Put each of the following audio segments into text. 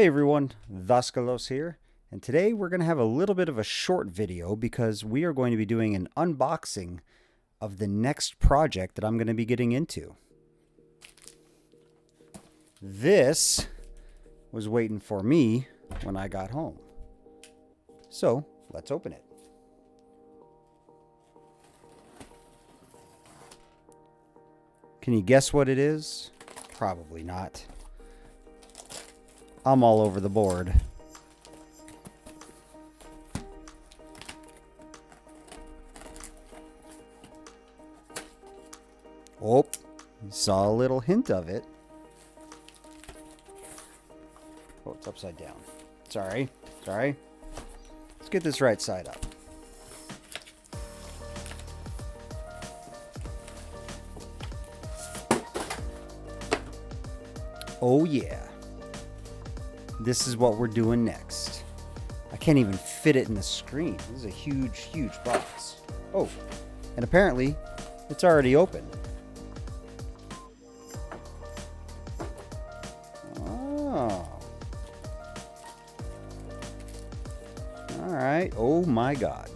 Hey everyone, Vaskalos here, and today we're going to have a little bit of a short video because we are going to be doing an unboxing of the next project that I'm going to be getting into. This was waiting for me when I got home. So, let's open it. Can you guess what it is? Probably not. I'm all over the board. Oh, saw a little hint of it. Oh, it's upside down. Sorry. Let's get this right side up. Oh yeah. This is what we're doing next. I can't even fit it in the screen. This is a huge, huge box. Oh, and apparently it's already open. Oh. All right. Oh my God.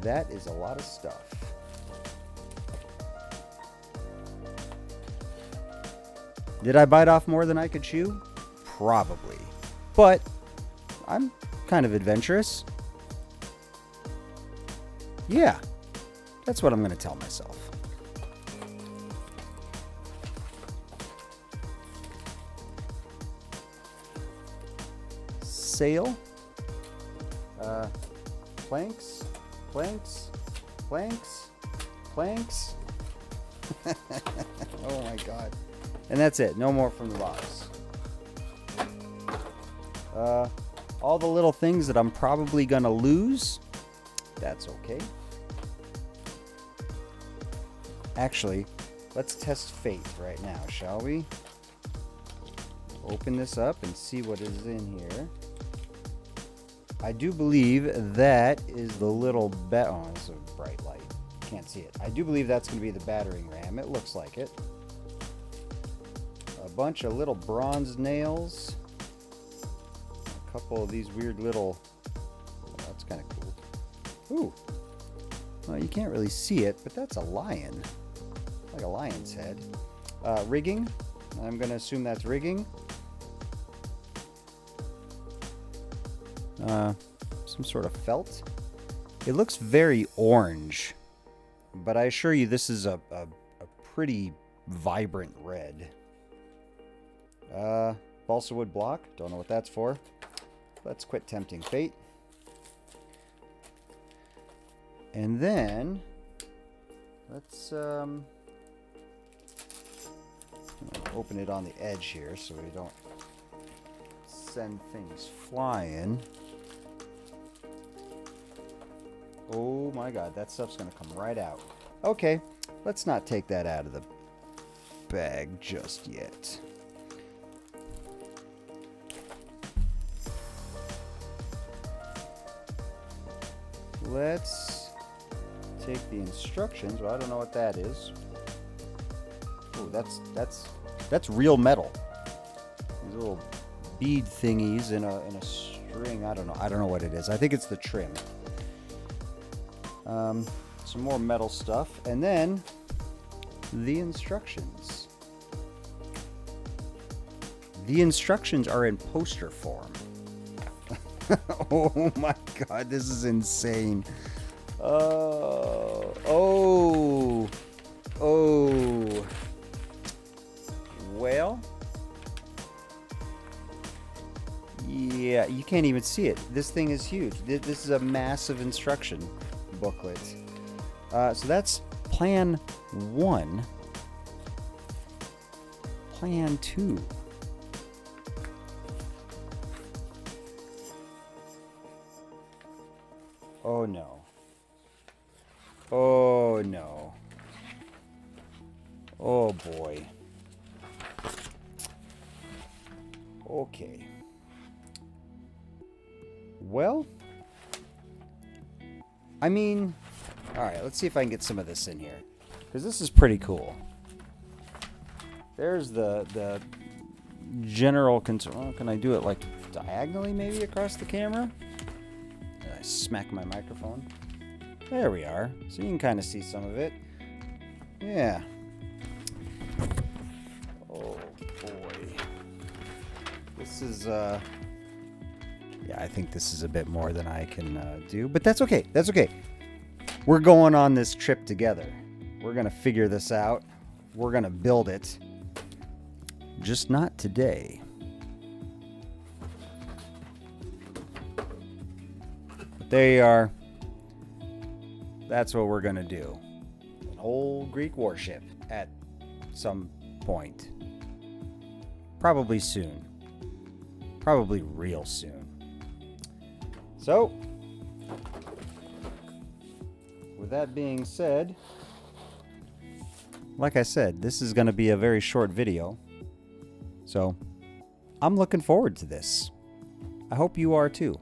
That is a lot of stuff. Did I bite off more than I could chew? Probably. But I'm kind of adventurous. Yeah, that's what I'm going to tell myself. Sail. Planks. Oh my God. And that's it. No more from the box. All the little things that I'm probably going to lose. That's okay. Actually, let's test fate right now, shall we? Open this up and see what is in here. I do believe that is the little oh, it's a bright light. Can't see it. I do believe that's going to be the battering ram. It looks like it. A bunch of little bronze nails. A couple of these weird little... Oh, that's kind of cool. Ooh. Well, you can't really see it, but that's a lion. Like a lion's head. Rigging. I'm going to assume that's rigging. Some sort of felt. It looks very orange, but I assure you this is a pretty vibrant red. Balsa wood block. Don't know what that's for. Let's quit tempting fate. And then let's open it on the edge here so we don't send things flying. Oh my God, that stuff's gonna come right out. Okay, let's not take that out of the bag just yet. Let's take the instructions. Well, I don't know what that is. Oh, that's real metal. These little bead thingies in a string. I don't know what it is. I think it's the trim. Some more metal stuff, and then the instructions. The instructions are in poster form. Oh my God, this is insane. Oh. Well, yeah, you can't even see it. This thing is huge. This is a massive instruction booklet. So that's plan 1. Plan 2. Oh no. Oh no. Oh boy. Okay. Well, I mean, alright, let's see if I can get some of this in here. Because this is pretty cool. There's the general concern. Oh, can I do it like diagonally maybe across the camera? Did I smack my microphone? There we are. So you can kind of see some of it. Yeah. Oh boy. This is yeah, I think this is a bit more than I can do, but that's okay. That's okay. We're going on this trip together. We're going to figure this out. We're going to build it. Just not today. But there you are. That's what we're going to do. An old Greek warship at some point. Probably soon. Probably real soon. So, with that being said, like I said, this is going to be a very short video. So, I'm looking forward to this. I hope you are too.